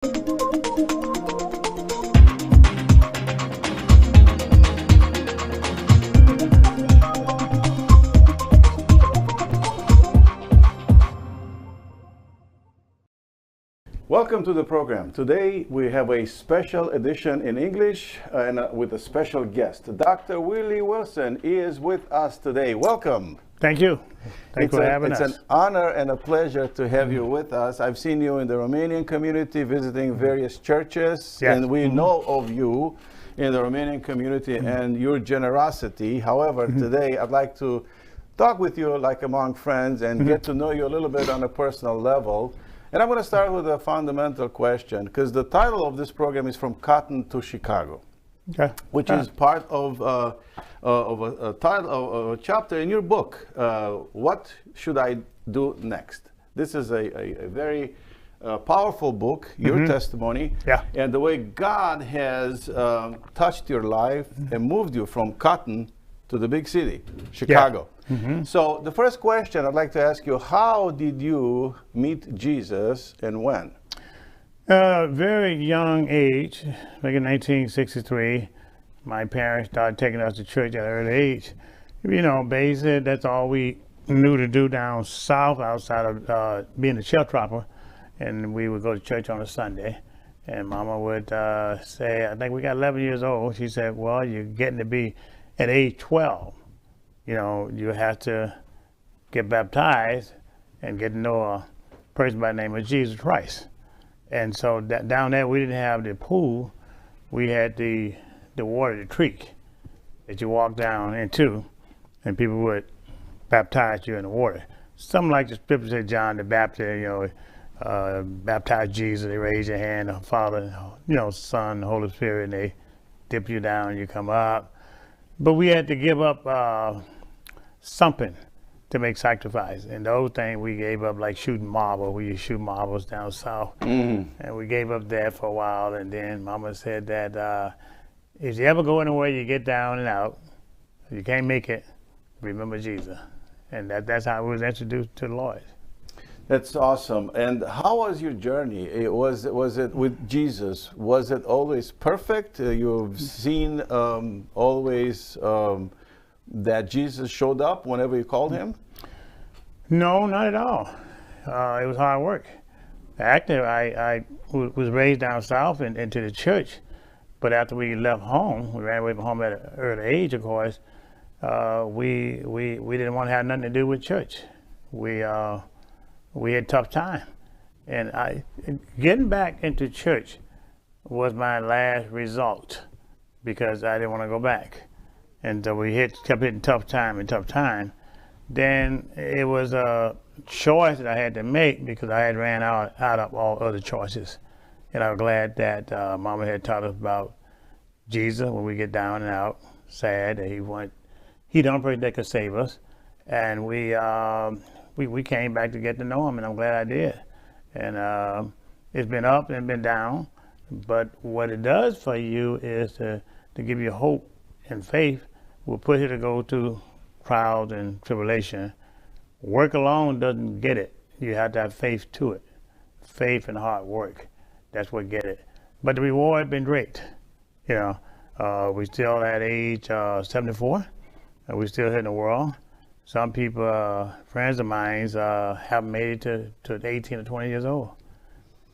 Welcome to the program. Today we have a special edition in English and with a special guest. Dr. Willie Wilson is with us today. Welcome. Thank you. Thanks for having us. It's an honor and a pleasure to have you with us. I've seen you in the Romanian community visiting various churches, Yes. and we know of you in the Romanian community and your generosity. However, today I'd like to talk with you like among friends and get to know you a little bit on a personal level. And I'm going to start with a fundamental question, because the title of this program is From Cotton to Chicago, Okay. which is part of a title of a chapter in your book. What should I do next? This is a very powerful book, your testimony, Yeah. and the way God has touched your life and moved you from Cotton to the big city, Chicago. So the first question I'd like to ask you, how did you meet Jesus and when? Very young age, like in 1963, my parents started taking us to church at an early age. You know, basically that's all we knew to do down south outside of being a sharecropper. And we would go to church on a Sunday. And Mama would say, I think we got 11 years old. She said, well, you're getting to be at age 12. You know, you have to get baptized and get to know a person by the name of Jesus Christ. And so down there, we didn't have the pool. We had the water, the creek that you walk down into, and people would baptize you in the water. Something like the scripture said, John the Baptist, you know, baptize Jesus, they raise your hand, the Father, you know, Son, Holy Spirit, and they dip you down, you come up. But we had to give up something to make sacrifice. And those things we gave up, like shooting marble. We used to shoot marbles down south. And we gave up that for a while. And then Mama said that if you ever go anywhere, you get down and out. If you can't make it, remember Jesus. And that's how I was introduced to the Lord. That's awesome. And how was your journey? Was it with Jesus? Was it always perfect? You've seen always that Jesus showed up whenever you called him? No, not at all. It was hard work. Actually, I was raised down south and into the church. But after we left home, we ran away from home at an early age, of course, we didn't want to have nothing to do with church. We had a tough time. And getting back into church was my last result because I didn't want to go back. And so we kept hitting tough time. Then it was a choice that I had to make because I had ran out of all other choices. And I was glad that Mama had taught us about Jesus when we get down and out, sad that he done everything that could save us. And we came back to get to know him, and I'm glad I did. And it's been up and been down, but what it does for you is to give you hope and faith. We'll put you to go through trials and tribulation. Work alone doesn't get it. You have to have faith to it. Faith and hard work. That's what get it. But the reward been great. You know, we still at age 74. We still hitting the world. Some people, friends of mine, haven't made it to 18 or 20 years old.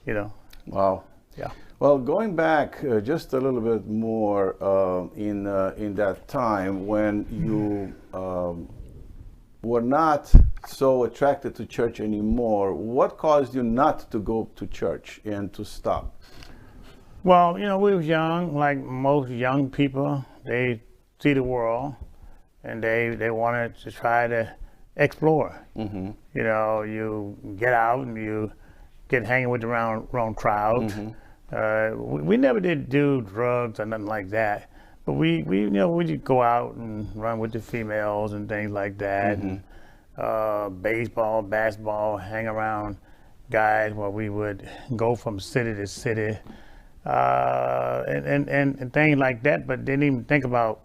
You know. Wow. Yeah. Well, going back just a little bit more in that time when you were not so attracted to church anymore, what caused you not to go to church and to stop? Well, you know, we was young, like most young people. They see the world, and they wanted to try to explore. You know, you get out and you get hanging with the wrong crowds. We never did do drugs or nothing like that, but we you know, we just go out and run with the females and things like that, and baseball, basketball, hang around guys where we would go from city to city, and things like that, but didn't even think about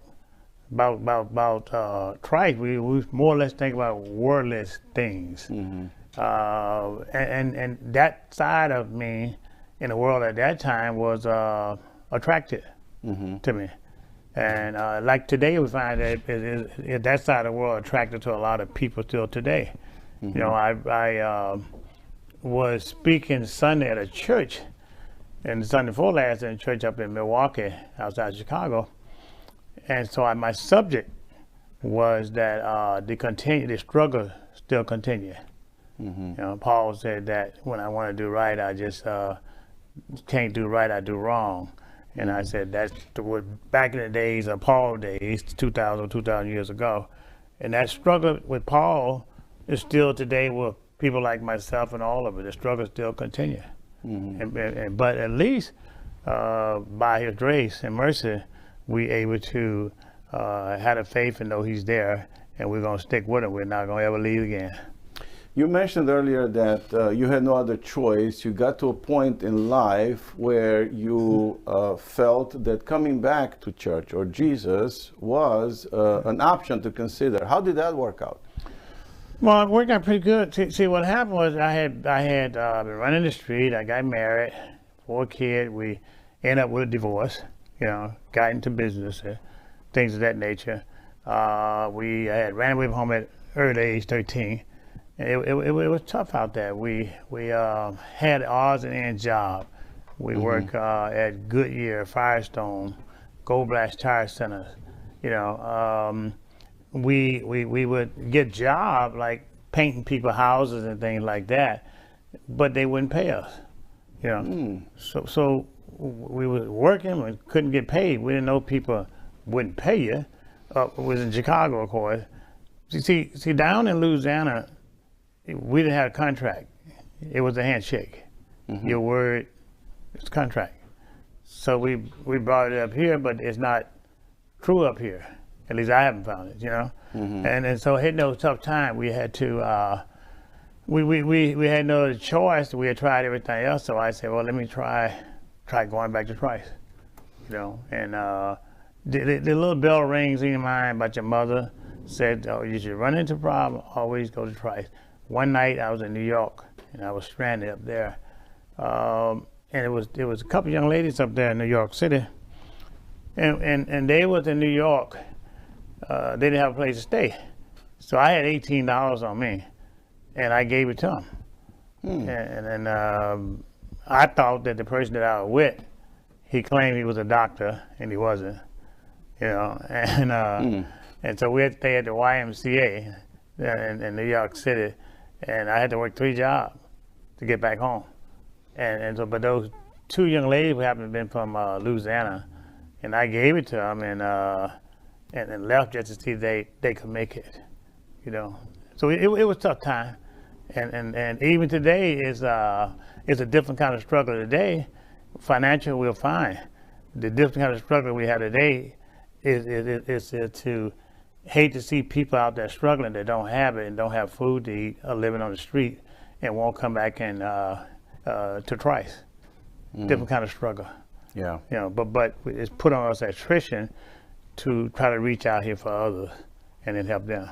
Christ. We more or less think about worldless things. And that side of me in the world at that time was attractive to me. And like today, we find that that side of the world attracted to a lot of people still today. You know, I was speaking Sunday at a church, and the Sunday before last in a church up in Milwaukee, outside Chicago. And so my subject was that the struggle still continue. You know, Paul said that when I want to do right, I just can't do right, I do wrong. And I said that's back in the days of Paul days, 2,000 years ago. And that struggle with Paul is still today with people like myself and all of it. The struggle still continue. But at least by his grace and mercy, we able to have the faith and know he's there, and we're going to stick with him. We're not going to ever leave again. You mentioned earlier that you had no other choice. You got to a point in life where you felt that coming back to church or Jesus was an option to consider. How did that work out? Well, it worked out pretty good. See, what happened was I had been running the street. I got married, 4 kids. We ended up with a divorce. You know, got into business, things of that nature. We had ran away from home at early age 13. It was tough out there. We had odds and ends job. We worked at Goodyear, Firestone, Gold Blast Tire Centers. You know, we would get jobs like painting people's houses and things like that, but they wouldn't pay us. You know, so we were working, we couldn't get paid. We didn't know people wouldn't pay you. It was in Chicago, of course. See, down in Louisiana, we didn't have a contract. It was a handshake. Your word is contract. So we brought it up here, but it's not true up here. At least I haven't found it, you know. And so hitting those tough times, we had to. We had no other choice. We had tried everything else. So I said, well, let me try going back to Christ, you know. And the little bell rings in your mind about your mother said, oh, you should run into a problem, always go to Christ. One night I was in New York and I was stranded up there, and it was a couple young ladies up there in New York City, and they was in New York. They didn't have a place to stay, so I had $18 on me, and I gave it to them. And I thought that the person that I was with, he claimed he was a doctor, and he wasn't, you know. And so we had to stay at the YMCA in New York City. And I had to work 3 jobs to get back home. And so, but those 2 young ladies who happened to have been from Louisiana, and I gave it to them and left just to see if they could make it, you know. So it was a tough time. And even today is a different kind of struggle today. Financial, we're fine. The different kind of struggle we have today is to hate to see people out there struggling that don't have it and don't have food to eat or living on the street and won't come back and to Christ. Different kind of struggle. Yeah. You know, but it's put on us as Christian to try to reach out here for others and then help them.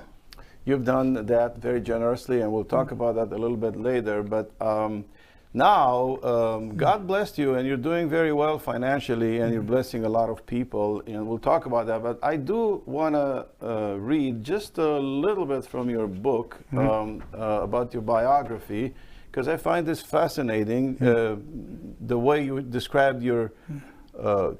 You've done that very generously, and we'll talk about that a little bit later. But now, God blessed you, and you're doing very well financially, and you're blessing a lot of people, and we'll talk about that. But I do want to read just a little bit from your book about your biography, because I find this fascinating, the way you described your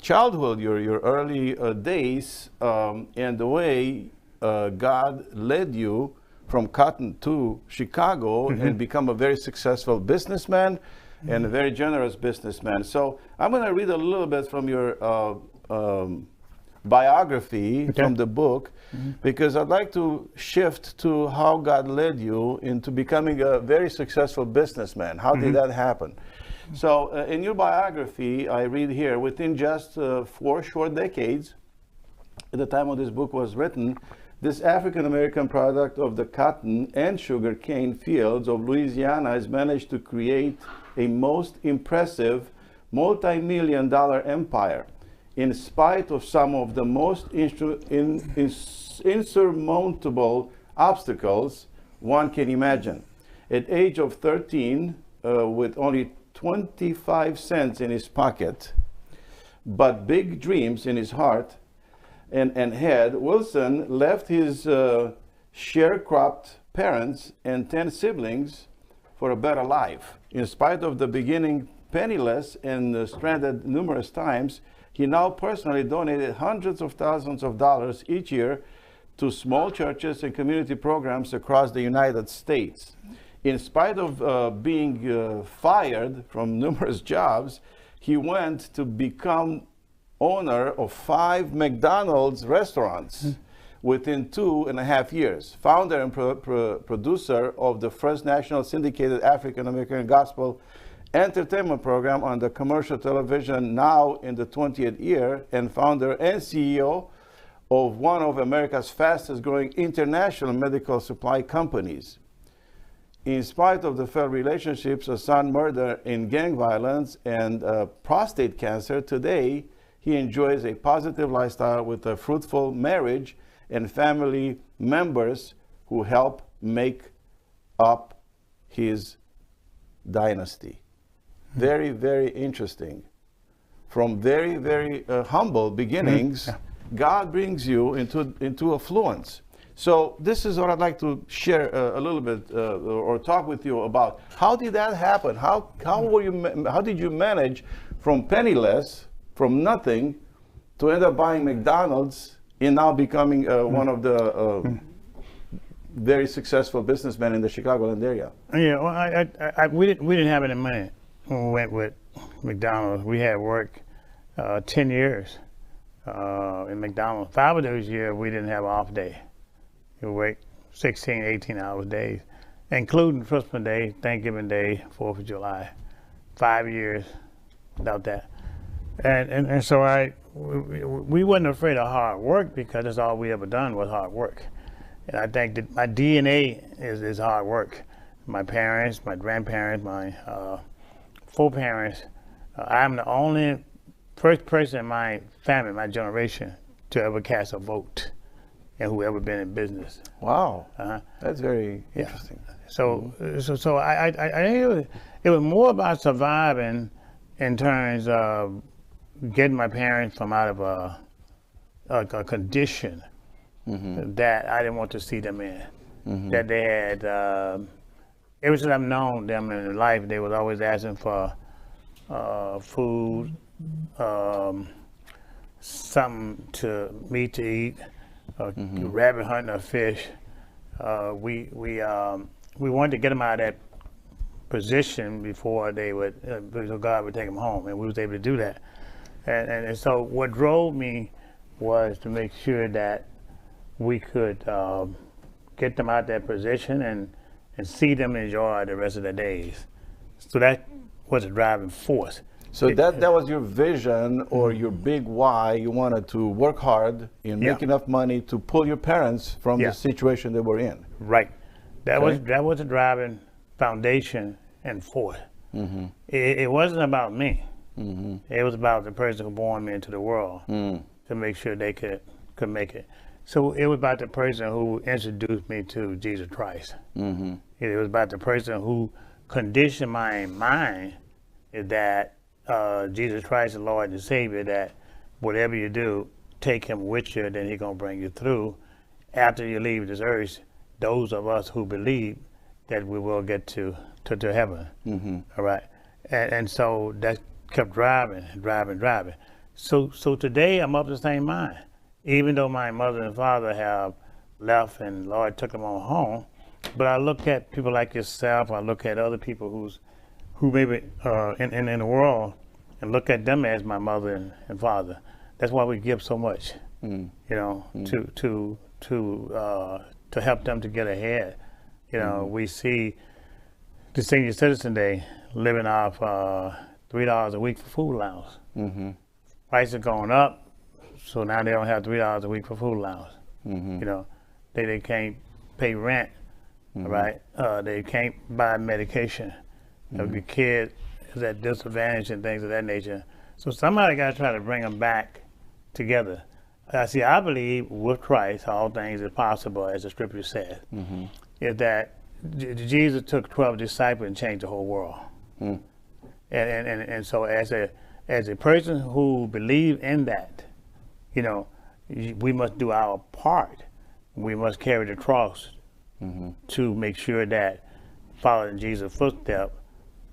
childhood, your early days, and the way God led you from cotton to Chicago and become a very successful businessman and a very generous businessman. So I'm going to read a little bit from your biography from the book, because I'd like to shift to how God led you into becoming a very successful businessman. How did that happen? So in your biography, I read here, within just 4 short decades, at the time when this book was written, this African-American product of the cotton and sugar cane fields of Louisiana has managed to create a most impressive multi-million-dollar empire, in spite of some of the most insurmountable obstacles one can imagine. At age of 13, with only 25 cents in his pocket, but big dreams in his heart and head, Wilson left his sharecropped parents and 10 siblings for a better life. In spite of the beginning penniless and stranded numerous times, he now personally donated hundreds of thousands of dollars each year to small churches and community programs across the United States. In spite of being fired from numerous jobs, he went to become owner of 5 McDonald's restaurants within 2.5 years, founder and producer of the first national syndicated African American gospel entertainment program on the commercial television, now in the 20th year, and founder and CEO of one of America's fastest growing international medical supply companies. In spite of the failed relationships, a son murder in gang violence, and prostate cancer, today he enjoys a positive lifestyle with a fruitful marriage and family members who help make up his dynasty. Very, very interesting. From very, very humble beginnings, God brings you into affluence. So this is what I'd like to share a little bit or talk with you about. How did that happen? How did you manage from penniless, from nothing, to end up buying McDonald's and now becoming one of the very successful businessmen in the Chicagoland area? Yeah, well, we didn't have any money when we went with McDonald's. We had worked 10 years in McDonald's. 5 of those years we didn't have an off day. We worked 16, 18-hour days, including Christmas Day, Thanksgiving Day, 4th of July. 5 years without that. And so we wasn't afraid of hard work, because that's all we ever done was hard work. And I think that my DNA is hard work. My parents, my grandparents, my 4 parents, I'm the only first person in my family, my generation, to ever cast a vote, and who ever been in business. Wow, that's very interesting. So I think it was more about surviving in terms of getting my parents from out of a condition that I didn't want to see them in. That they had, ever since I've known them in life, they was always asking for food, something to meat to eat, rabbit hunting or fish. We wanted to get them out of that position before they would, God would take them home, and we was able to do that. And so what drove me was to make sure that we could get them out of that position and see them enjoy the rest of their days. So that was a driving force. So that was your vision, or your big why. You wanted to work hard and make enough money to pull your parents from the situation they were in. Right. That was a driving foundation and force. It wasn't about me. It was about the person who born me into the world to make sure they could make it. So it was about the person who introduced me to Jesus Christ. It was about the person who conditioned my mind that Jesus Christ is Lord and Savior, that whatever you do, take him with you, then he's going to bring you through. After you leave this earth, those of us who believe that we will get to heaven. All right. And so that kept driving. So today I'm of the same mind. Even though my mother and father have left and Lord took them on home, but I look at people like yourself, I look at other people who maybe in the world, and look at them as my mother and father. That's why we give so much, you know, to help them to get ahead. You know, we see the Senior Citizen Day living off $3 a week for food allowance. Prices are going up, so now they don't have $3 a week for food allowance. You know, they can't pay rent, right? They can't buy medication. The kid is at disadvantage and things of that nature. So somebody got to try to bring them back together. I believe with Christ, all things are possible, as the scripture says. Is that Jesus took 12 disciples and changed the whole world. And so as a person who believes in that, you know, we must do our part. We must carry the cross to make sure that following Jesus' footsteps,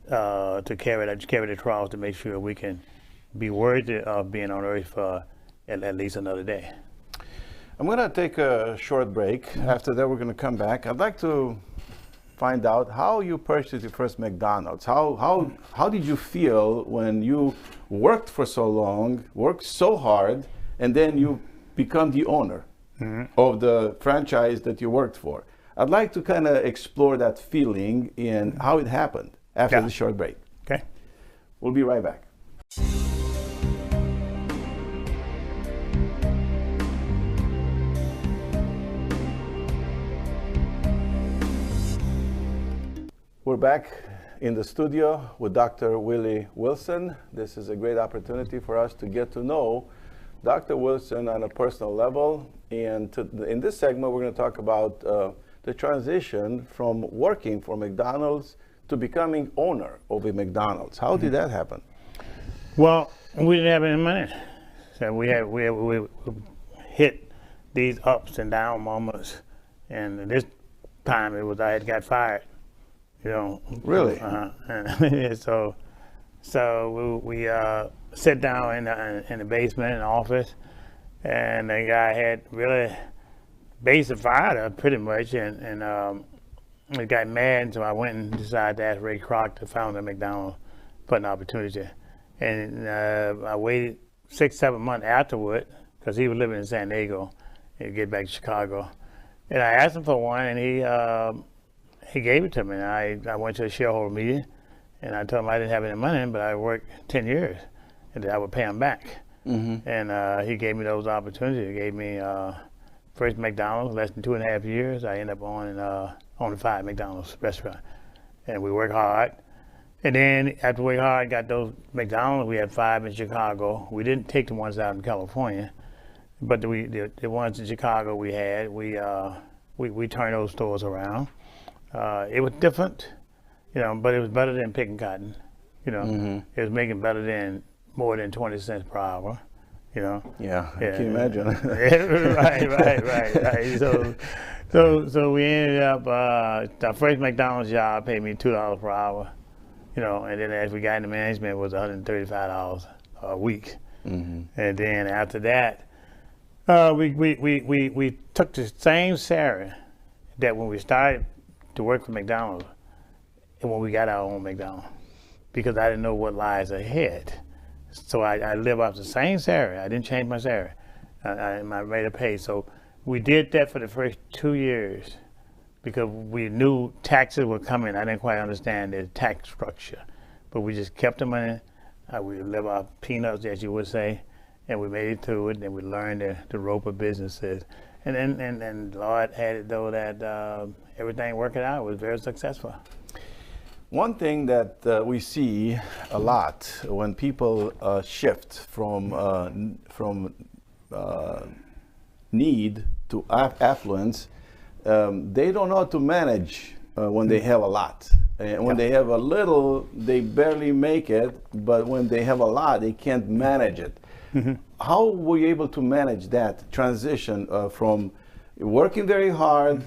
to carry the cross to make sure we can be worthy of being on earth for at least another day. I'm going to take a short break. After that, we're going to come back. I'd like to find out how you purchased your first McDonald's. How did you feel when you worked for so long, worked so hard, and then you become the owner of the franchise that you worked for? I'd like to kind of explore that feeling and how it happened after the short break. Okay. We'll be right back. We're back in the studio with Dr. Willie Wilson. This is a great opportunity for us to get to know Dr. Wilson on a personal level. And in this segment, we're going to talk about the transition from working for McDonald's to becoming owner of a McDonald's. How did that happen? Well, we didn't have any money. So we hit these ups and down moments. And this time I had got fired. You know, really? And so we sat down in the basement in the office, and the guy had really basically fired us pretty much, and it got mad. So I went and decided to ask Ray Kroc to found a McDonald's for an opportunity, and I waited 6-7 months afterward because he was living in San Diego and get back to Chicago, and I asked him for one, and he gave it to me. And I went to a shareholder meeting, and I told him I didn't have any money, but I worked 10 years, and that I would pay him back. And he gave me those opportunities. He gave me first McDonald's, less than 2.5 years. I ended up owning 5 McDonald's restaurants, and we worked hard. And then after we worked hard, got those McDonald's. We had 5 in Chicago. We didn't take the ones out in California, but the ones in Chicago we had. We turned those stores around. It was different, you know, but it was better than picking cotton, you know. It was making better than more than 20 cents per hour, you know. Yeah, I can imagine. right. So we ended up, our first McDonald's job paid me $2 per hour, you know, and then as we got into management, it was $135 a week. And then after that, we took the same salary that when we started to work for McDonald's and when we got our own McDonald's, because I didn't know what lies ahead. So I live off the same salary. I didn't change my salary, my rate of pay. So we did that for the first 2 years because we knew taxes were coming. I didn't quite understand the tax structure, but we just kept the money. We live off peanuts, as you would say, and we made it through it, and we learned the rope of businesses. And Lord had it though that everything working out was very successful. One thing that we see a lot when people shift from need to affluence, they don't know how to manage when they have a lot. And when they have a little, they barely make it, but when they have a lot, they can't manage it. How were you able to manage that transition from working very hard,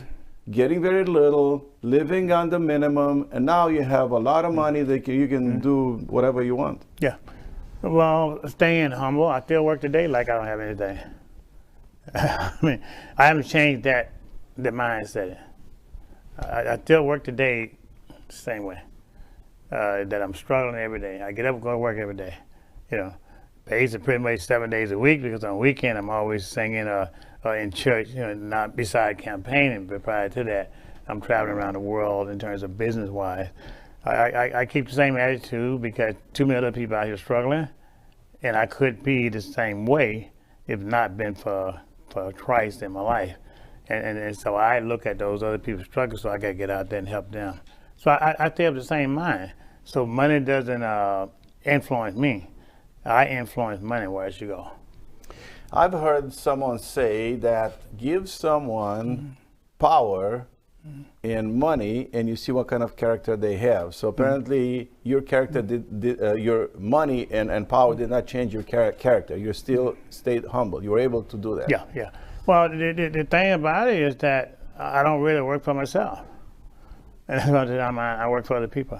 getting very little, living on the minimum, and now you have a lot of money that you can do whatever you want? Yeah. Well, staying humble. I still work today like I don't have anything. I mean, I haven't changed the mindset. I still work today the same way. That I'm struggling every day. I get up and go to work every day. You know, basically pretty much 7 days a week, because on the weekend I'm always singing in church, you know, not beside campaigning, but prior to that, I'm traveling around the world in terms of business-wise. I keep the same attitude because too many other people out here struggling, and I could be the same way if not been for Christ in my life. And so I look at those other people struggling, so I got to get out there and help them. So I stay of the same mind. So money doesn't influence me. I influence money where it should go. I've heard someone say that give someone power and money, and you see what kind of character they have. So apparently, your character your money and power did not change your character. You still stayed humble. You were able to do that. Yeah, yeah. Well, the thing about it is that I don't really work for myself, and that's the time I work for other people.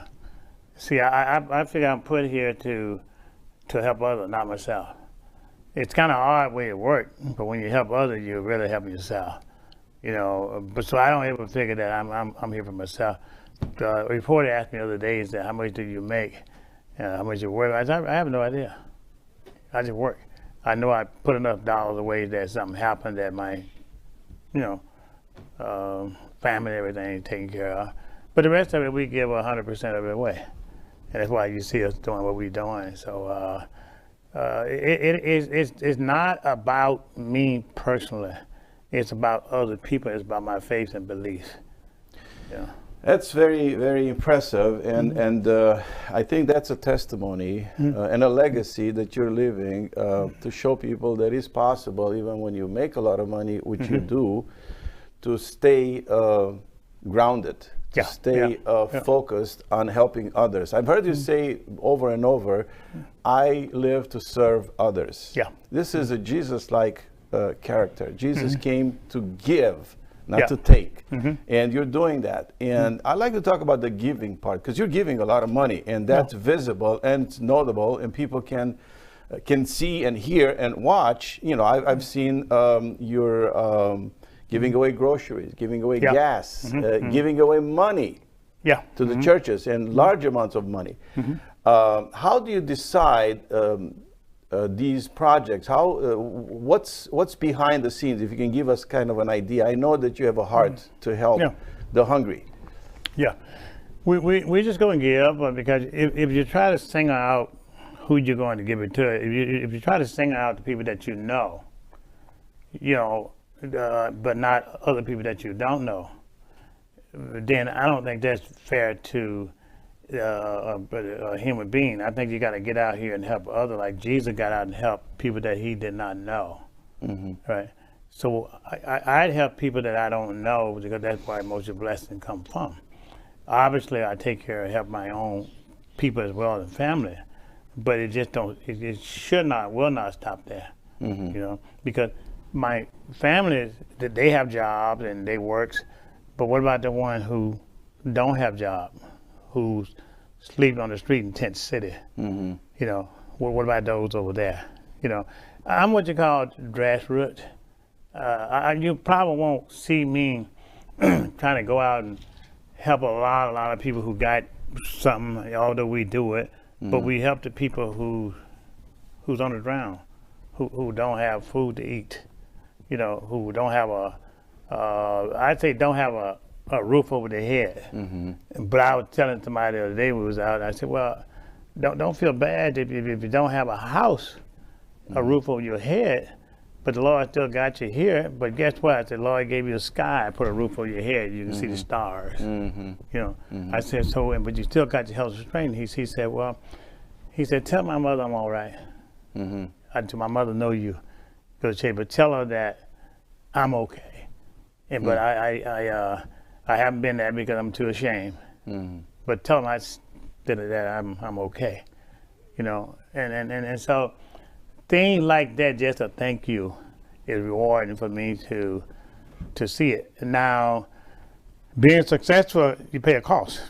See, I figure I'm put here to help others, not myself. It's kind of hard way it works, but when you help others, you're really helping yourself. You know, but so I don't ever figure that I'm here for myself. The reporter asked me the other day, is that how much do you make? How much you work? I said, I have no idea. I just work. I know I put enough dollars away that something happened that my, family and everything is taken care of. But the rest of it, we give 100% of it away. And that's why you see us doing what we're doing. So it's not about me personally. It's about other people. It's about my faith and belief. Yeah. That's very, very impressive, and I think that's a testimony and a legacy that you're living to show people that it's possible, even when you make a lot of money, which you do, to stay grounded, to stay focused on helping others. I've heard you say over and over, I live to serve others. Yeah. This is a Jesus-like character. Jesus came to give, not to take. And you're doing that. And I'd like to talk about the giving part, because you're giving a lot of money, and that's visible and it's notable, and people can see and hear and watch. You know, I've seen you're giving away groceries, giving away gas, giving away money to the churches, and large amounts of money. How do you decide these projects? What's behind the scenes? If you can give us kind of an idea. I know that you have a heart to help the hungry. Yeah, we just go and give, because if you try to single out who you're going to give it to, if you try to single out the people that you know, but not other people that you don't know, then I don't think that's fair to a human being. I think you got to get out here and help others, like Jesus got out and helped people that he did not know. Right? So I'd help people that I don't know, because that's where most of the blessing come from. Obviously, I take care of help my own people as well as family, but it just don't. It should not, will not stop there. Because my family, they have jobs and they works, but what about the one who don't have job, who's sleeping on the street in Tent City? What about those over there? I'm what you call grassroots. You probably won't see me trying to go out and help a lot of people who got something, although we do it, but we help the people who's on the ground, who don't have food to eat, who don't have I'd say don't have a roof over their head. But I was telling somebody the other day we was out, I said, well, don't feel bad if you don't have a house, a roof over your head, but the Lord still got you here. But guess what? The Lord gave you the sky, put a roof over your head, you can see the stars. I said, so, but you still got your health and strength. He said, well, tell my mother I'm all right. I told my mother, know you, but tell her that I'm okay. And but I haven't been there because I'm too ashamed. But tell them that I'm okay, and so things like that, just a thank you, is rewarding for me to see it. And now, being successful, you pay a cost,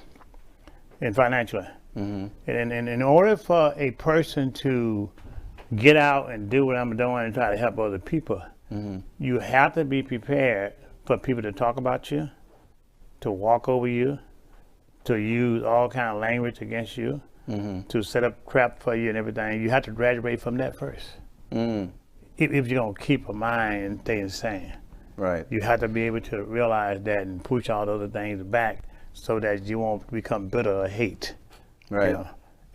and financially. And in order for a person to get out and do what I'm doing and try to help other people, you have to be prepared for people to talk about you, to walk over you, to use all kind of language against you, to set up crap for you and everything. You have to graduate from that first. If you're going to keep a mind and stay insane. Right. You have to be able to realize that and push all the other things back so that you won't become bitter or hate. Right.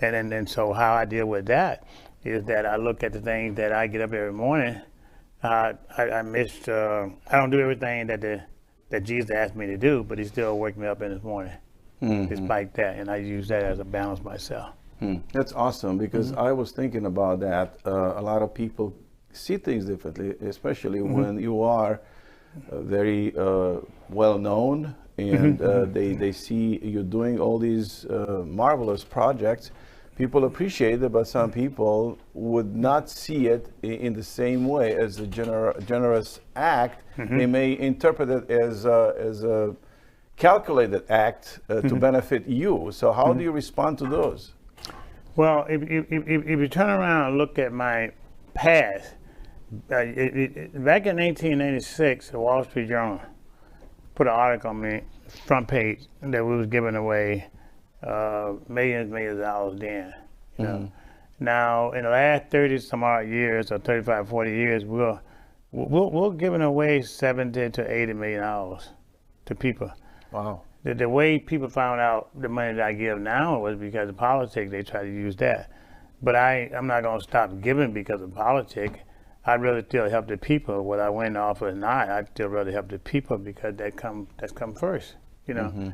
And so how I deal with that is that I look at the things that I get up every morning. I don't do everything that Jesus asked me to do, but he still wakes me up in the morning, despite that, and I use that as a balance myself. That's awesome, because I was thinking about that. A lot of people see things differently, especially when you are very well known and they see you doing all these marvelous projects. People appreciate it, but some people would not see it in the same way as a generous act. They may interpret it as a calculated act to benefit you. So how do you respond to those? Well, if you turn around and look at my past, back in 1886, the Wall Street Journal put an article on me, front page, that we was giving away millions of dollars then. You know? Now, in the last 30 some odd years, or 35, 40 years, we're giving away 70 to 80 million dollars to people. Wow. The way people found out the money that I give now was because of politics. They try to use that. But I'm not going to stop giving because of politics. I'd rather still help the people, whether I win the offer or not. I'd still rather help the people because that's come first, you know.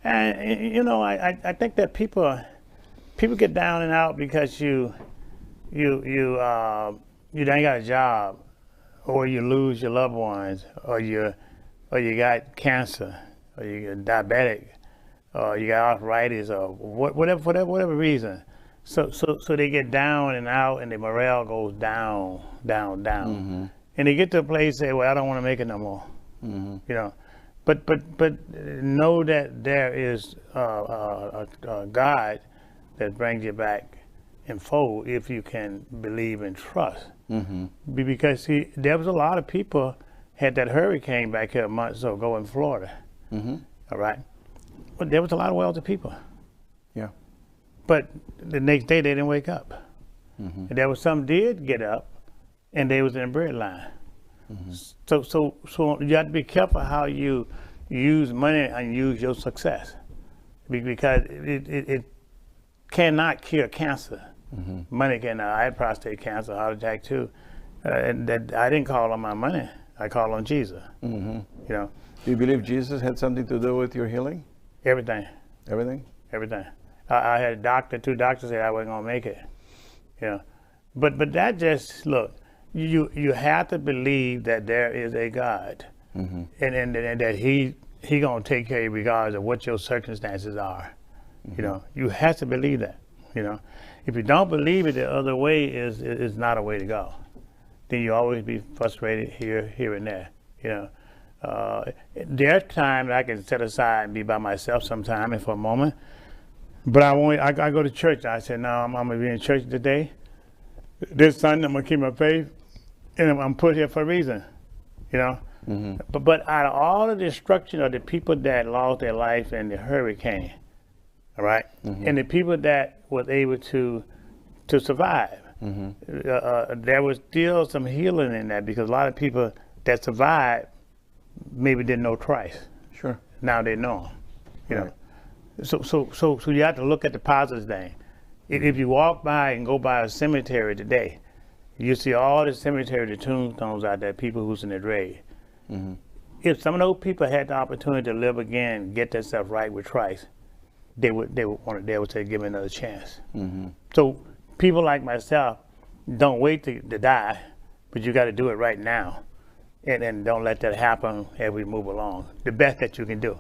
And you know, I think that people get down and out because you ain't got a job, or you lose your loved ones, or you got cancer, or you're diabetic, or you got arthritis, or whatever reason. So they get down and out, and their morale goes down. And they get to a place and say, well, I don't want to make it no more. You know, but know that there is a God that brings you back in fold if you can believe and trust. Because see, there was a lot of people had that hurricane back here a month or so ago in Florida. All right, but there was a lot of wealthy people. Yeah. But the next day they didn't wake up. And there was some did get up, and they was in a bread line. So you have to be careful how you use money and use your success, because it cannot cure cancer. Money cannot. I had prostate cancer, heart attack too, and that I didn't call on my money. I called on Jesus. You know. Do you believe Jesus had something to do with your healing? Everything. Everything? Everything. I had a doctor, 2 doctors said I wasn't gonna make it. You know, but that just, look, you have to believe that there is a God, and that he gonna take care of you regardless of what your circumstances are. You know, you have to believe that. You know, if you don't believe it, the other way is not a way to go. Then you always be frustrated here and there. You know, there's time I can set aside and be by myself sometime and for a moment. But I go to church. I said, no, I'm gonna be in church today. This Sunday, I'm gonna keep my faith, and I'm put here for a reason, you know. But out of all the destruction of the people that lost their life in the hurricane, all right, and the people that was able to survive, there was still some healing in that, because a lot of people that survived maybe didn't know Christ. Sure. Now they know him, you know. So you have to look at the positive thing. If you walk by and go by a cemetery today, you see all the cemetery, the tombstones out there, people who's in the grave. If some of those people had the opportunity to live again, get themselves right with Christ, they would say, give me another chance. So people like myself don't wait to die, but you got to do it right now, and don't let that happen as we move along. The best that you can do.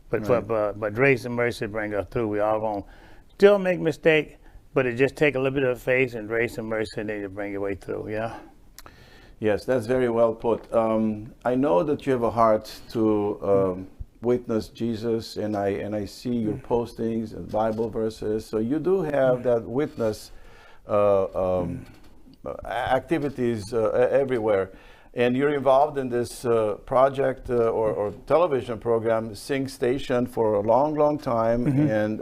But grace and mercy bring us through. We all gonna still make mistakes, but it just take a little bit of faith and grace and mercy, and then you bring your way through. Yeah. Yes, that's very well put. I know that you have a heart to witness Jesus, and I see your postings and Bible verses. So you do have that witness activities everywhere. And you're involved in this project or television program, Sing Station, for a long time. And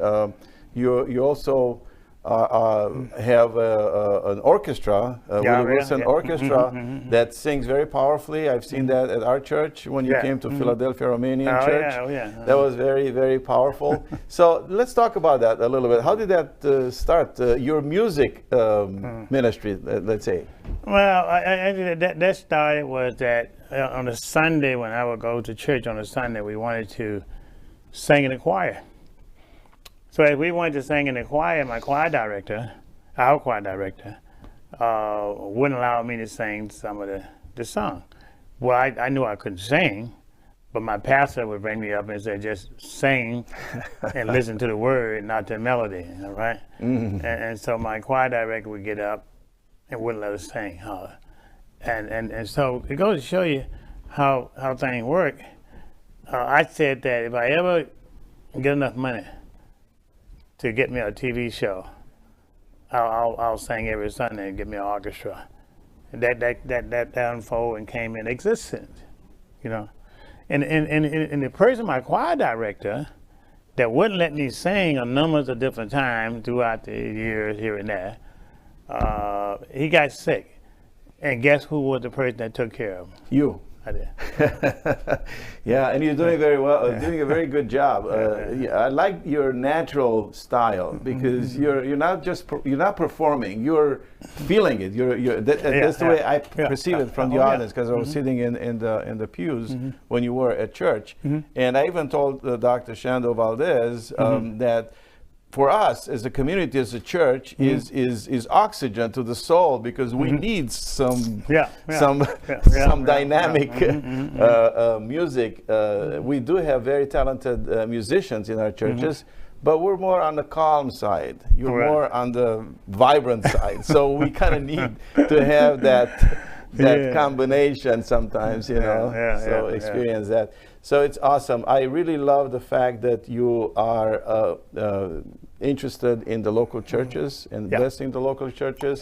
you also have an orchestra, Willie Wilson Orchestra, that sings very powerfully. I've seen that at our church when you came to Philadelphia Romanian Church. That was very, very powerful. So let's talk about that a little bit. How did that start, your music ministry, let's say? Well, that started was that on a Sunday, when I would go to church on a Sunday, we wanted to sing in the choir. So as we wanted to sing in the choir, my choir director, our choir director, wouldn't allow me to sing some of the song. Well, I knew I couldn't sing, But my pastor would bring me up and say, just sing and listen to the word, not the melody, all right? And so my choir director would get up and wouldn't let us sing. And so it goes to show you how things work. I said that if I ever get enough money to get me a TV show, I'll sing every Sunday and get me an orchestra. And that unfolded and came in existence, you know. And the person, my choir director, that wouldn't let me sing on numbers of different times throughout the years here and there, he got sick. And guess who was the person that took care of him? You. I did. Yeah, and you're doing very well, doing a very good job. Yeah, I like your natural style because you're not just you're not performing, you're feeling it. That's the way I perceive it from the audience, because I was sitting in the pews when you were at church, and I even told Dr. Shando Valdez that for us as a community, as a church, is oxygen to the soul, because we need some dynamic music. We do have very talented musicians in our churches, but we're more on the calm side. You're more on the vibrant side. So we kind of need to have that combination sometimes, you know. Experience that. So it's awesome. I really love the fact that you are interested in the local churches and blessing the local churches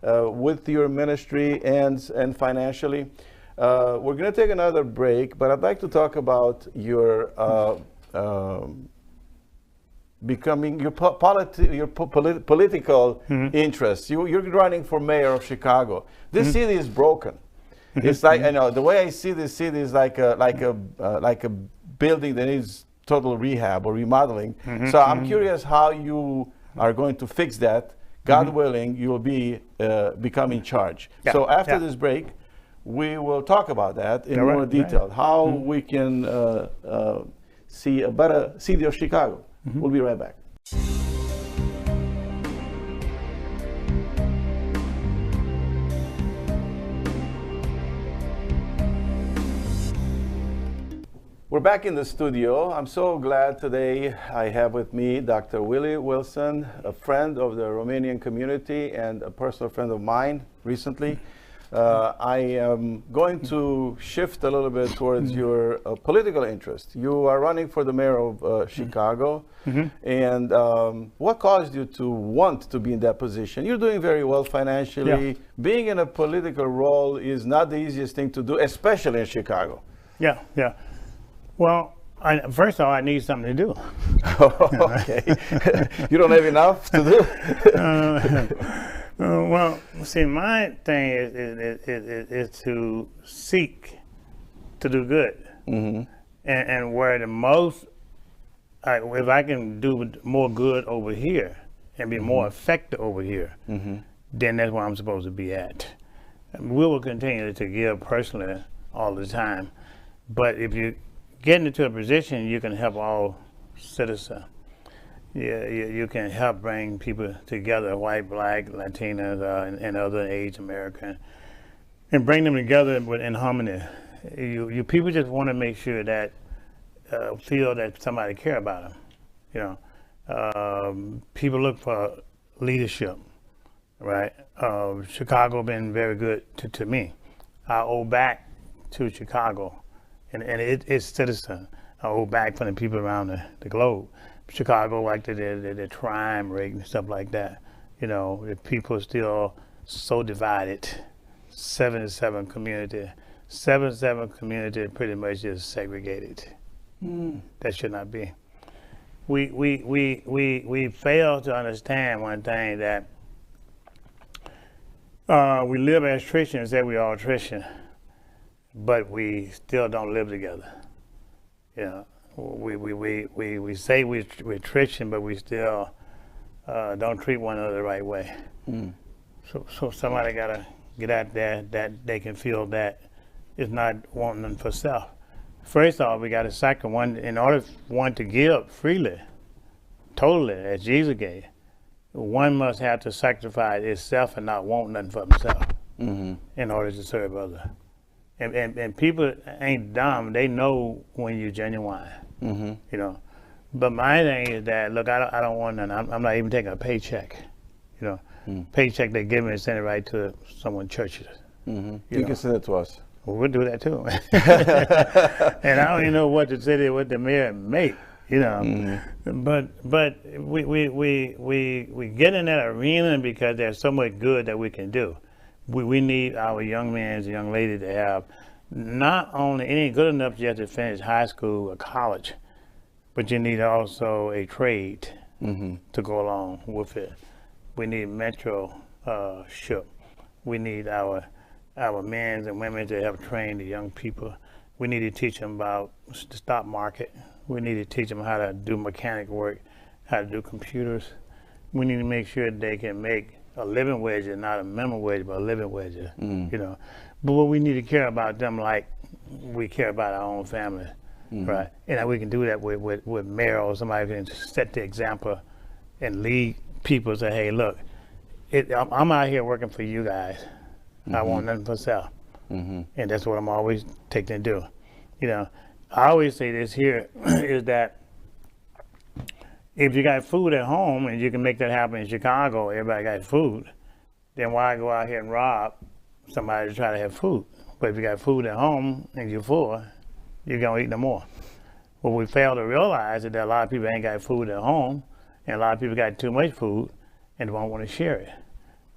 with your ministry and financially. We're going to take another break, but I'd like to talk about your becoming your political interests. You're running for mayor of Chicago. This city is broken. It's like, I know, the way I see this city is like a building that needs total rehab or remodeling. So I'm curious how you are going to fix that. God willing, you will be become in charge. So after this break, we will talk about that in more detail. How we can see a better city of Chicago. We'll be right back. We're back in the studio. I'm so glad today I have with me Dr. Willie Wilson, a friend of the Romanian community and a personal friend of mine recently. I am going to shift a little bit towards your political interest. You are running for the mayor of Chicago. And what caused you to want to be in that position? You're doing very well financially. Being in a political role is not the easiest thing to do, especially in Chicago. Well, first of all, I need something to do. Okay. You don't have enough to do? Well, see, my thing is to seek to do good. And where the most, if I can do more good over here and be more effective over here, then that's where I'm supposed to be at. We will continue to give personally all the time. But if you get into a position, you can help all citizens. You can help bring people together, white, black, Latinas, and other Asian American, and bring them together in harmony. You people just want to make sure that feel that somebody care about them. You know, people look for leadership, right? Chicago been very good to me. I owe back to Chicago. And it's citizen. I owe back from the people around the globe. Chicago, like the crime rate and stuff like that. You know, the people are still so divided. 77 community pretty much just segregated. That should not be. We fail to understand one thing, that we live as Christians, that we are Christian, but we still don't live together. You know, we say we're Christian, but we still don't treat one another the right way. So somebody gotta get out there that they can feel that it's not wanting for self. First off, we gotta sacrifice one in order for one to give freely, totally, as Jesus gave. One must have to sacrifice itself and not want nothing for himself in order to serve others. And people ain't dumb. They know when you're genuine, you know. But my thing is that, look, I don't want none. I'm not even taking a paycheck, you know. Paycheck they give me and send it right to someone's churches. You can send it to us. Well, we'll do that too. And I don't even know what the city, what the mayor make, you know. But we get in that arena because there's so much good that we can do. We need our young men and young ladies to have not only, it ain't good enough just to finish high school or college, but you need also a trade to go along with it. We need mentorship. We need our men and women to help train the young people. We need to teach them about the stock market. We need to teach them how to do mechanic work, how to do computers. We need to make sure they can make a living wage, and not a minimum wage, but a living wage, you know. But what we need to care about them like we care about our own family, right? And we can do that with mayor or somebody who can set the example and lead people, say, hey, look, I'm out here working for you guys. I want nothing for self. And that's what I'm always taking to do. You know, I always say this here is that if you got food at home and you can make that happen in Chicago, everybody got food, then why go out here and rob somebody to try to have food? But if you got food at home and you're full, you're gonna eat no more. What we fail to realize is that a lot of people ain't got food at home, and a lot of people got too much food and don't want to share it.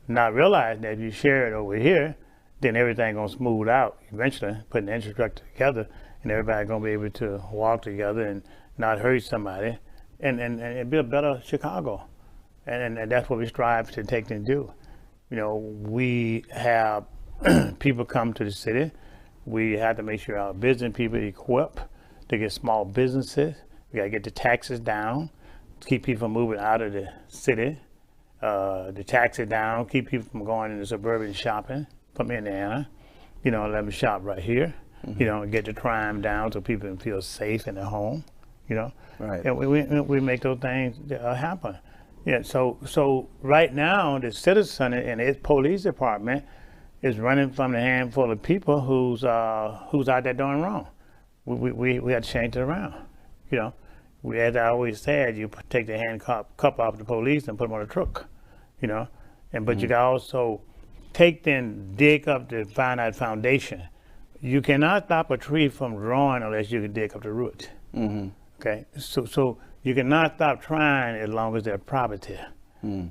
Not realizing that if you share it over here, then everything gonna smooth out eventually, putting the infrastructure together, and everybody gonna be able to walk together and not hurt somebody, and be a better Chicago. And that's what we strive to take and do. You know, we have people come to the city. We have to make sure our business people equipped to get small businesses. We gotta get the taxes down, keep people from moving out of the city. The taxes down, keep people from going into suburban shopping from Indiana. You know, let them shop right here. You know, get the crime down so people can feel safe in their home. You know, Right. and we make those things happen. Yeah. So right now, the citizen and its police department is running from the handful of people who's out there doing wrong. We had to change it around. You know, as I always said, you take the handcuff off the police and put them on a truck. You know, but you can also take then dig up the finite foundation. You cannot stop a tree from growing unless you can dig up the root. Okay, so you cannot stop trying as long as there's property.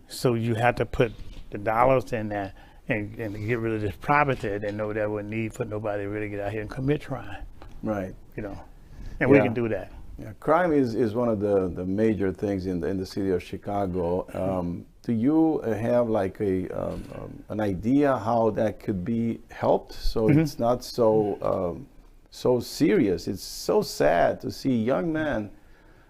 So you have to put the dollars in there and get rid of this property. They know there would need for nobody to really get out here and commit crime. Right. You know, and we can do that. Yeah, crime is one of the major things in the city of Chicago. Do you have like an idea how that could be helped so it's not so so serious? It's so sad to see young men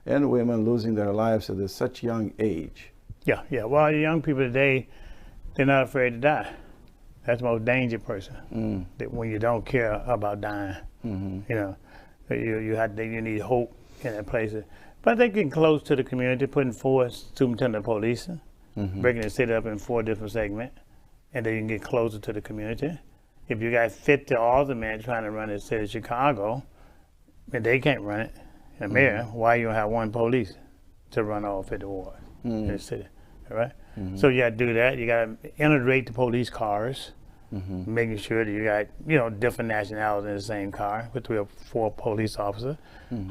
and women losing their lives at such young age. Yeah. Well, the young people today, they're not afraid to die. That's the most dangerous person. That when you don't care about dying, you know, you need hope in that place. But they get close to the community, putting 4 superintendent of police, breaking the city up in 4 different segments, and then you can get closer to the community. If you got 50 aldermen trying to run the city of Chicago, and they can't run it, the mayor, why you don't have 1 police to run all 50 wards in the city, all right? So you got to do that. You got to integrate the police cars, making sure that you got, you know, different nationalities in the same car with 3 or 4 police officers.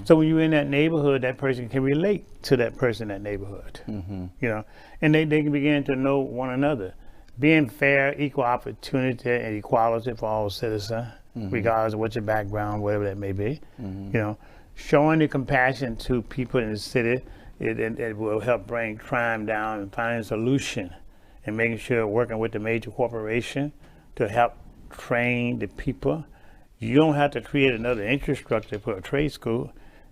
So when you're in that neighborhood, that person can relate to that person in that neighborhood, you know, and they can begin to know one another. Being fair, equal opportunity and equality for all citizens, regardless of what your background, whatever that may be, you know, showing the compassion to people in the city, it will help bring crime down and finding a solution, and making sure working with the major corporation to help train the people. You don't have to create another infrastructure for a trade school.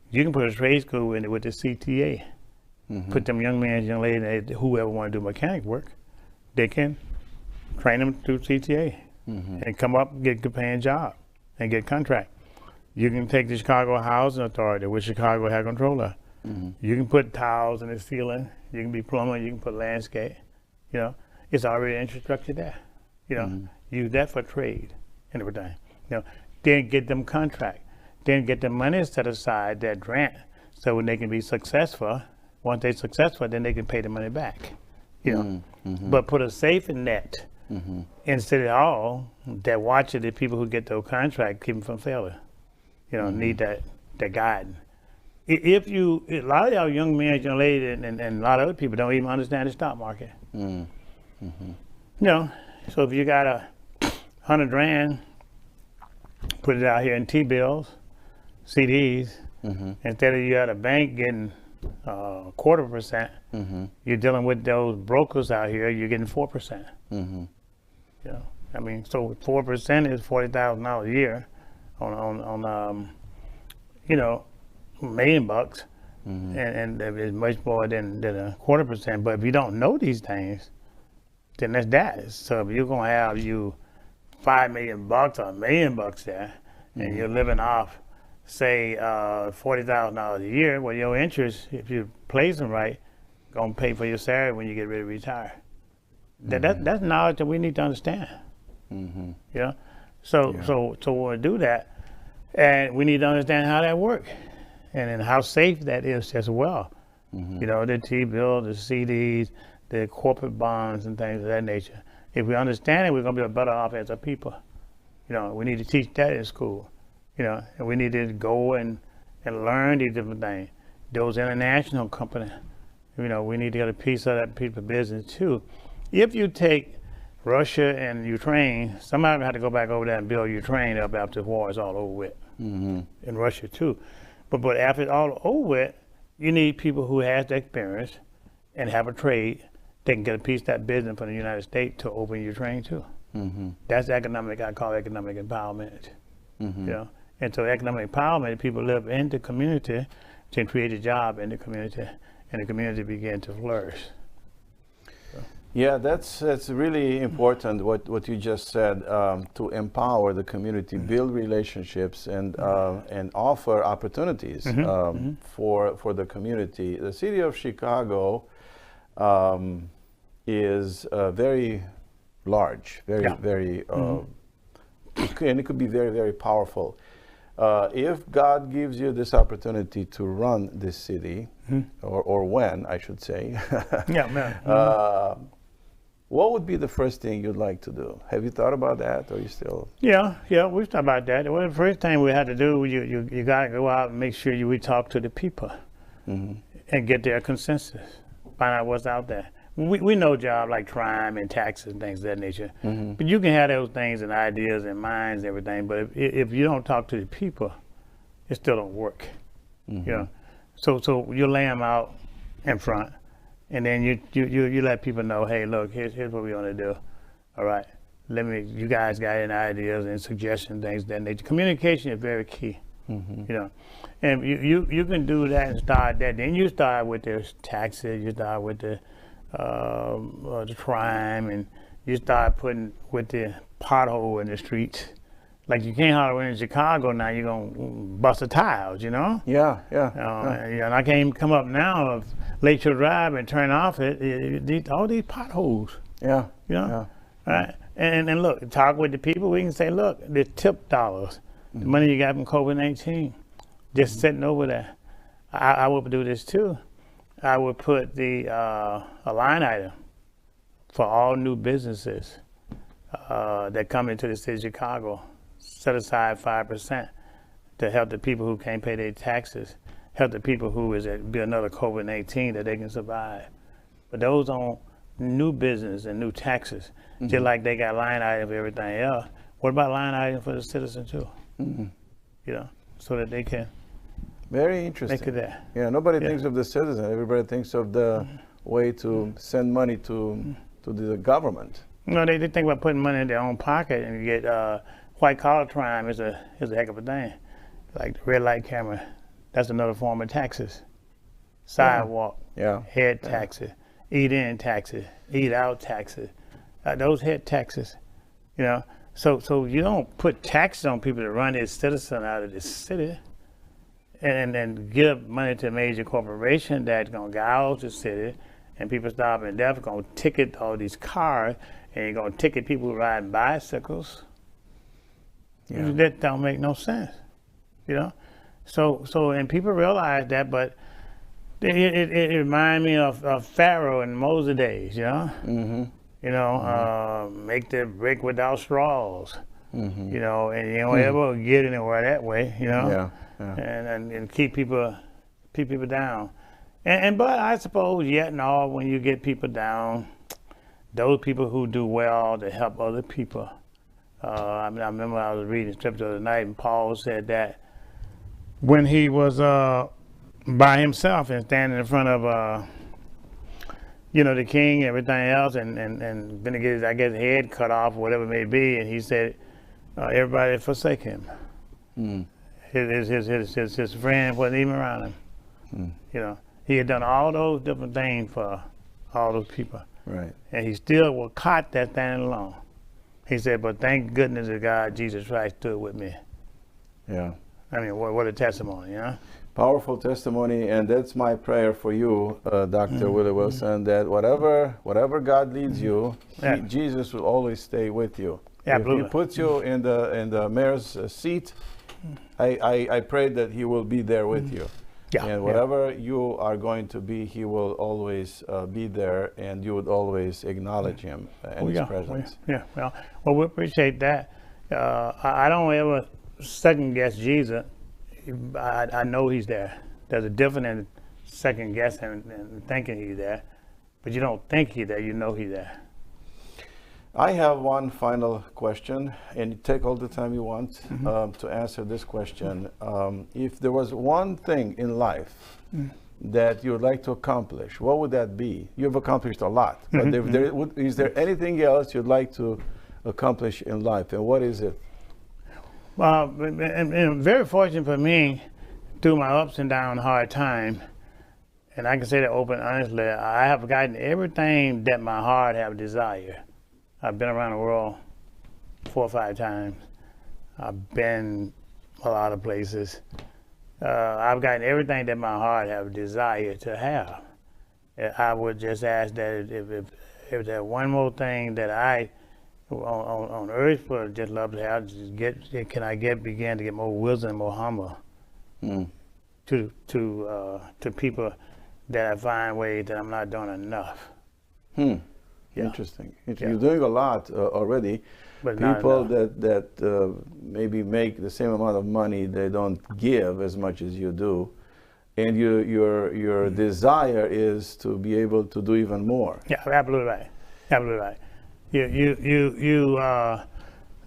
You can put a trade school in it with the CTA. Put them young men, young ladies, whoever want to do mechanic work, they can train them through CTA and come up, get a good paying job and get contract. You can take the Chicago Housing Authority, which Chicago has control of. You can put tiles in the ceiling. You can be plumber. You can put landscape. You know, it's already infrastructure there. You know, use that for trade and everything. You know, then get them contract, then get the money set aside, that grant, so when they can be successful. Once they're successful, then they can pay the money back. You know, but put a safety net instead of all that watches the people who get those contracts, keep them from failure. You know, need that guidance. If you, a lot of y'all young men, young ladies, and a lot of other people don't even understand the stock market. You know, so if you got $100 grand, put it out here in T-bills, CDs, instead of you at a bank getting 0.25%, you're dealing with those brokers out here, you're getting 4%. You know, I mean, so 4% is $40,000 a year on you know, $1 million, and it's much more than 0.25%. But if you don't know these things, then that's that. So if you're gonna have you $5 million or $1 million there, and you're living off, say, $40,000 a year, well, your interest, if you place them right, gonna pay for your salary when you get ready to retire. That's knowledge that we need to understand. You know, so when we do that, and we need to understand how that works, and then how safe that is as well. You know, the T-bills, the CDs, the corporate bonds, and things of that nature. If we understand it, we're gonna be better off as a people. You know, we need to teach that in school. You know, and we need to go and learn these different things. Those international companies, you know, we need to get a piece of that piece of business too. If you take Russia and Ukraine, somebody had to go back over there and build Ukraine up after the war is all over with. In Russia too. But after it's all over with, you need people who has the experience and have a trade. They can get a piece of that business from the United States to open Ukraine too. That's economic, I call economic empowerment. You know? And so economic empowerment, people live in the community, can create a job in the community, and the community begin to flourish. So. Yeah, that's really important what you just said, to empower the community, build relationships, and offer opportunities for the community. The city of Chicago is very large, very, and it could be very, very powerful. If God gives you this opportunity to run this city, or when, I should say, what would be the first thing you'd like to do? Have you thought about that, or you still? Yeah, we've thought about that. Well, the first thing we had to do, you got to go out and make sure we talk to the people and get their consensus, find out what's out there. We know jobs like crime and taxes and things of that nature, but you can have those things and ideas and minds and everything, but if you don't talk to the people, it still don't work. You know, so you lay them out in front, and then you let people know, hey, look, here's what we want to do. All right, you guys got any ideas and suggestions, things of that nature. Communication is very key. You know, and you can do that and start that. Then you start with the taxes. You start with the crime, and you start putting with the pothole in the streets. Like you can't hardly in Chicago now, you're gonna bust a tires, you know? Yeah. And I can't even come up now of Lakeshore Drive and turn off all these potholes. Yeah. You know? Right? And look, talk with the people, we can say, look, the tip dollars, the money you got from COVID-19, just sitting over there. I would do this too. I would put a line item for all new businesses that come into the city of Chicago. Set aside 5% to help the people who can't pay their taxes, help the people who be another COVID-19 that they can survive. But those on new business and new taxes, just like they got line items for everything else. What about line items for the citizens too? You know, so that they can. Very interesting. Make it that. Yeah, nobody thinks of the citizen. Everybody thinks of the way to send money to the government. No, they think about putting money in their own pocket, and you get white collar crime is a heck of a thing. Like the red light camera, that's another form of taxes. Sidewalk, head taxes, eat in taxes, eat out taxes. Those head taxes, you know. So you don't put taxes on people to run their citizen out of the city, and then give money to a major corporation that's gonna gouge the city, and people starving to death, gonna ticket all these cars, and you're gonna ticket people riding bicycles. Yeah. That don't make no sense, you know. So and people realize that, but it reminds me of Pharaoh in Moses' days, you know. Mm-hmm. You know, make the brick without straws. Mm-hmm. You know, and you don't ever get anywhere that way, you know. Yeah. Yeah. And keep people down. And but I suppose yet and all, when you get people down, those people who do well to help other people. I remember I was reading scripture the other night, and Paul said that when he was by himself and standing in front of you know, the king and everything else, and gonna get his, I guess, head cut off, or whatever it may be, and he said, everybody forsake him. Mm. His friend wasn't even around him. Mm. You know, he had done all those different things for all those people. Right. And he still was caught there standing alone. He said, but thank goodness that God, Jesus Christ, stood with me. Yeah. I mean, what a testimony, you know? Powerful testimony, and that's my prayer for you, Dr. Willie Wilson, that whatever God leads you, Jesus will always stay with you. Yeah, if He puts you in the mayor's seat, I pray that He will be there with you. Yeah, and whatever you are going to be, He will always be there, and you would always acknowledge Him and His presence. Well, we appreciate that. I don't ever second guess Jesus. I know He's there. There's a difference in second guessing and thinking He's there, but you don't think He's there. You know He's there. I have one final question, and you take all the time you want to answer this question. If there was one thing in life that you would like to accomplish, what would that be? You've accomplished a lot, but is there anything else you'd like to accomplish in life, and what is it? And very fortunate for me, through my ups and downs, hard time, and I can say that open, honestly, I have gotten everything that my heart have desired. I've been around the world 4 or 5 times. I've been a lot of places. I've gotten everything that my heart have desired to have. I would just ask that if there's one more thing that I on earth would just love to have, can I begin to get more wisdom, more humble to people that I find ways that I'm not doing enough. Yeah. Interesting. You're doing a lot already. But people that maybe make the same amount of money, they don't give as much as you do, and your desire is to be able to do even more. Yeah, absolutely right. Absolutely right.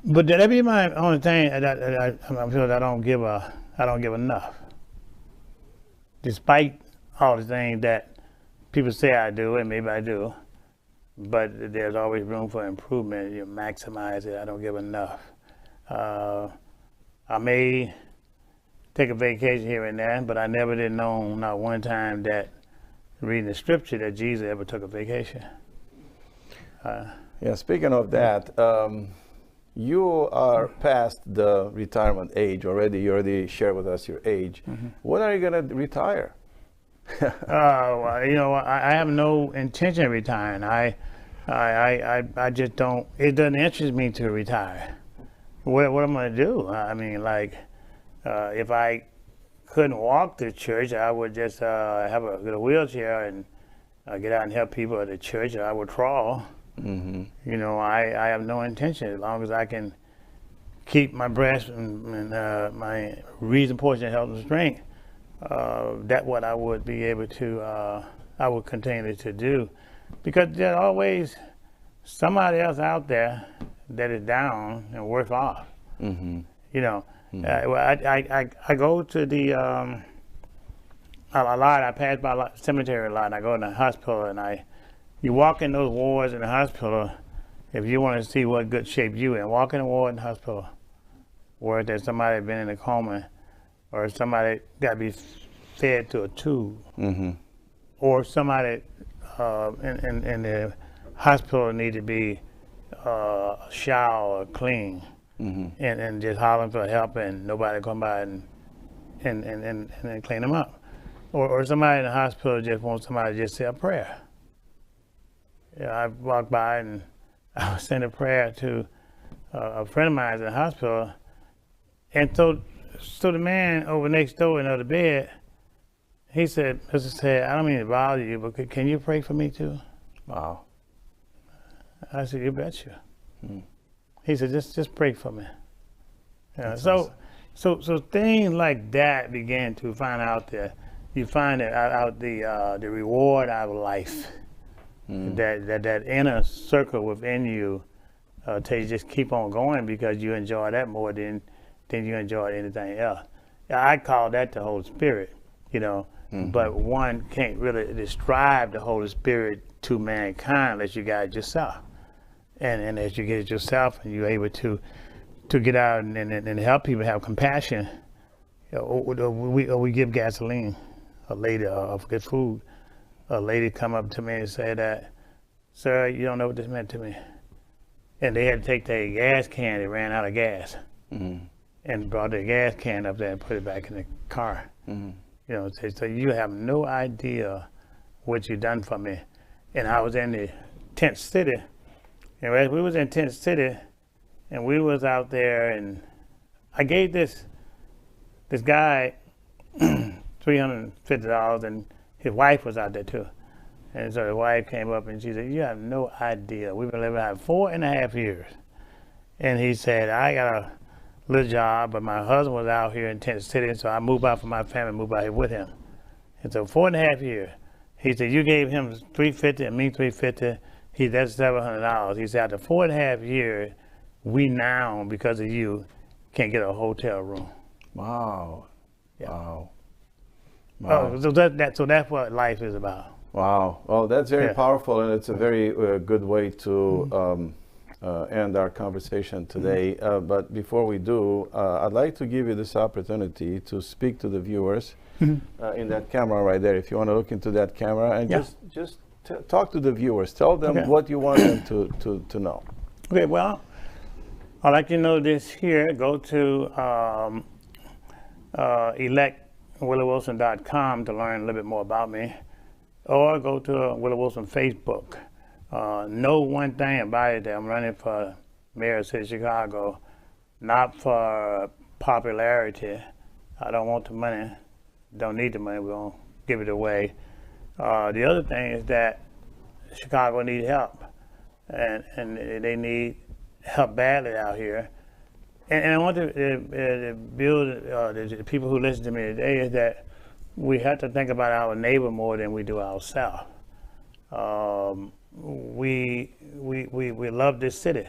But that be my only thing that I'm sure that I don't give enough. Despite all the things that people say I do, and maybe I do. But there's always room for improvement. You maximize it. I don't give enough. I may take a vacation here and there, but I never did know, not one time, that reading the scripture, that Jesus ever took a vacation. Yeah, speaking of that, you are past the retirement age already. You already shared with us your age. When are you going to retire? You know, I have no intention of retiring. I just don't. It doesn't interest me to retire. What am I going to do? I mean, like, if I couldn't walk to church, I would just get a wheelchair and get out and help people at the church. Or I would crawl. You know, I have no intention, as long as I can keep my breath and my reasonable portion of health and strength. That's what I would be able to, I would continue to do, because there's always somebody else out there that is down and worse off. You know, I go to the, a lot, I pass by a cemetery a lot, and I go in the hospital, and you walk in those wards in the hospital, if you want to see what good shape you in, walk in a ward in the hospital where there's somebody been in a coma, or somebody got to be fed to a tube, or somebody in the hospital need to be shower clean, and just hollering for help, and nobody come by and clean them up, or somebody in the hospital just wants somebody to just say a prayer. Yeah, I walked by and I was sending a prayer to a friend of mine in the hospital, And so the man over next door in the other bed, he said, I don't mean to bother you, but can you pray for me too? Wow. I said, you betcha. He said, just pray for me. Awesome. So things like that began to find out that you find out the reward out of life. That inner circle within you to just keep on going because you enjoy that more than you enjoy anything else. I call that the Holy Spirit, you know. But one can't really describe the Holy Spirit to mankind unless you got it yourself. And as you get it yourself and you're able to get out and help people have compassion, you know, we give gasoline, a lady of good food. A lady come up to me and say that, sir, you don't know what this meant to me. And they had to take their gas can, they ran out of gas. And brought their gas can up there and put it back in the car. You know, so you have no idea what you done for me. And I was in the tent city. And as we was in tent city, and we was out there, and I gave this guy $350, and his wife was out there too. And so the wife came up and she said, you have no idea. We've been living out 4.5 years. And he said, I got a little job, but my husband was out here in Tent City, so I moved out from my family, moved out here with him. And so 4.5 years. He said, you gave him $350 and me $350. That's $700. He said, after 4.5 years, we now, because of you, can get a hotel room. Wow. Yeah. Wow. Wow. So that's what life is about. Wow. Well, that's very powerful, and it's a very good way to end our conversation today. But before we do, I'd like to give you this opportunity to speak to the viewers in that camera right there. If you want to look into that camera and just talk to the viewers. Tell them what you want them to know. Okay. Well, I'd like you to know this here. Go to electwilliewilson.com to learn a little bit more about me, or go to Willie Wilson Facebook. Know one thing about it, that I'm running for mayor of the city of Chicago, not for popularity. I don't want the money, don't need the money, we won't give it away. The other thing is that Chicago needs help, and they need help badly out here. And I want to build the people who listen to me today is that we have to think about our neighbor more than we do ourselves. We love this city,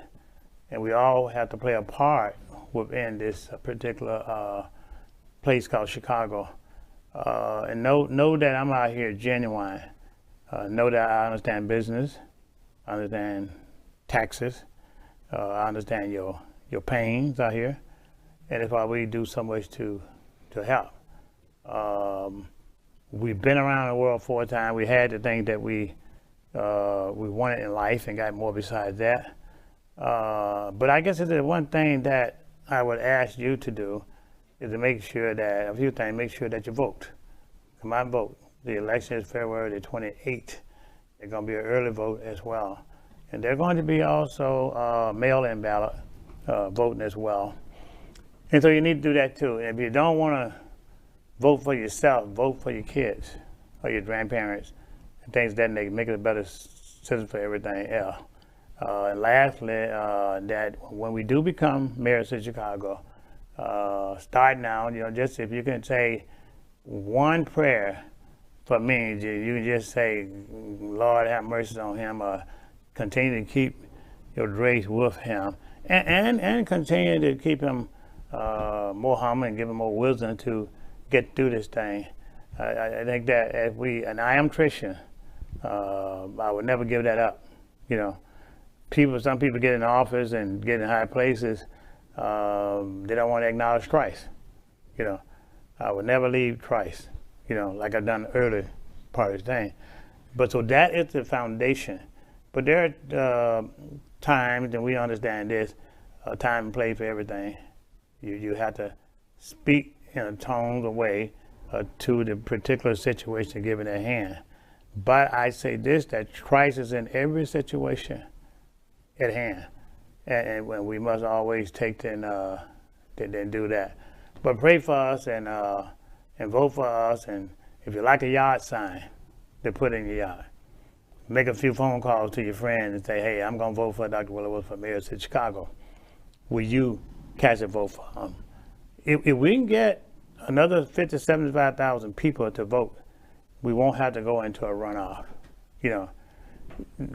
and we all have to play a part within this particular place called Chicago. And know that I'm out here genuine. Know that I understand business, I understand taxes, I understand your pains out here, and that's why we do so much to help. We've been around the world 4 times. We had the things that we wanted in life and got more besides that. But I guess it's the one thing that I would ask you to do is to make sure that, a few things, make sure that you vote. Come out and vote. The election is February the 28th. There's going to be an early vote as well. And there's going to be also mail-in ballot voting as well. And so you need to do that too. And if you don't want to vote for yourself, vote for your kids or your grandparents and things that make it a better citizen for everything else. And lastly, that when we do become mayor of the city of Chicago, start now, just if you can say one prayer for me, you can just say, Lord, have mercy on him, or continue to keep your grace with him, and continue to keep him more humble and give him more wisdom to get through this thing. I think that as and I am Christian, I would never give that up. Some people get in office and get in high places, they don't want to acknowledge Christ. I would never leave Christ, like I've done earlier part of the thing. But so that is the foundation. But there are times, and we understand this, time and place for everything. You have to speak in a tone of way to the particular situation given at hand. But I say this, that Christ is in every situation at hand. And when we must always take the than do that. But pray for us and vote for us. And if you like a yard sign, to put in your yard. Make a few phone calls to your friends and say, hey, I'm going to vote for Dr. Willie Wilson for mayor of Chicago. Will you cast a vote for him? If we can get another 50, 75,000 people to vote, we won't have to go into a runoff. You know,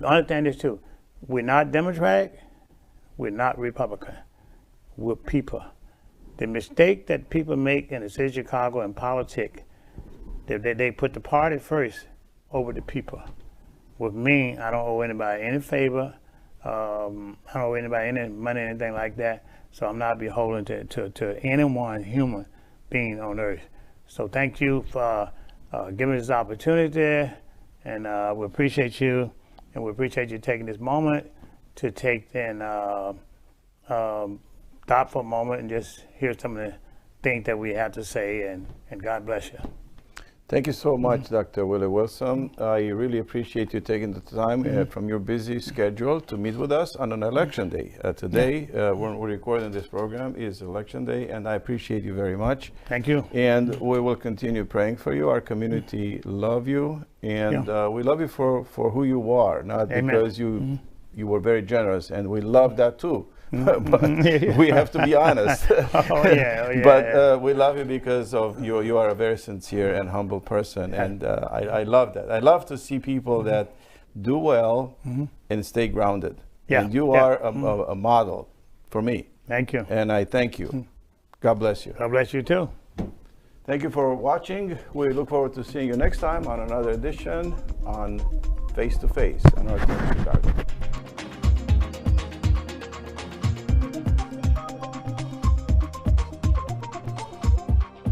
understand this too. We're not Democratic, we're not Republican. We're people. The mistake that people make in the city of Chicago in politics, they put the party first over the people. With me, I don't owe anybody any favor. I don't owe anybody any money, anything like that. So I'm not beholden to any one human being on earth. So thank you for giving us this opportunity, and we appreciate you, and we appreciate you taking this moment to take and stop for a moment and just hear some of the things that we have to say, and God bless you. Thank you so much, Dr. Willie Wilson. I really appreciate you taking the time from your busy schedule to meet with us on an election day. Today, when we're recording this program, is election day, and I appreciate you very much. Thank you. And we will continue praying for you. Our community love you, and we love you for who you are, not because you were very generous, and we love that too. But we have to be honest. But we love you because of you are a very sincere and humble person, and I love that. I love to see people that do well and stay grounded. And you are a model for me. Thank you. And I thank you. God bless you. God bless you too. Thank you for watching. We look forward to seeing you next time on another edition on Face to Face on RTN Chicago.